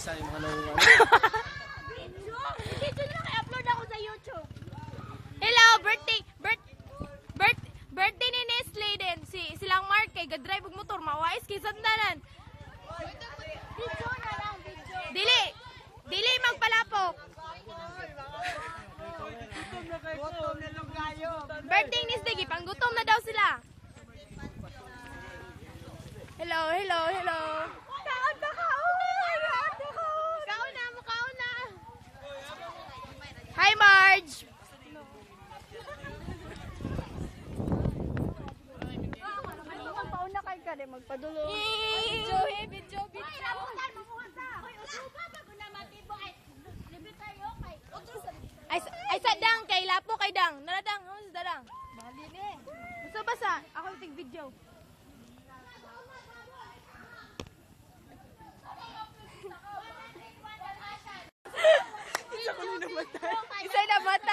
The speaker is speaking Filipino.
isa yung mga nangungan. Video na i-upload ako sa YouTube. Hello, birthday ni Nestle din. Silang Mark kay ga-drive og motor, mawais kay sandalan. Video na lang, video. Dili magpalapok. Birthday ni Nestle, panggutom na daw sila. Hello. Kaon na. Hi, Marge. Pauna kay ka din magpadulo. Video. Ay sa dang kay lapo kay dang. Naradang, sa dang. Bali ni. Basa. Ako tig video. Isa na matay.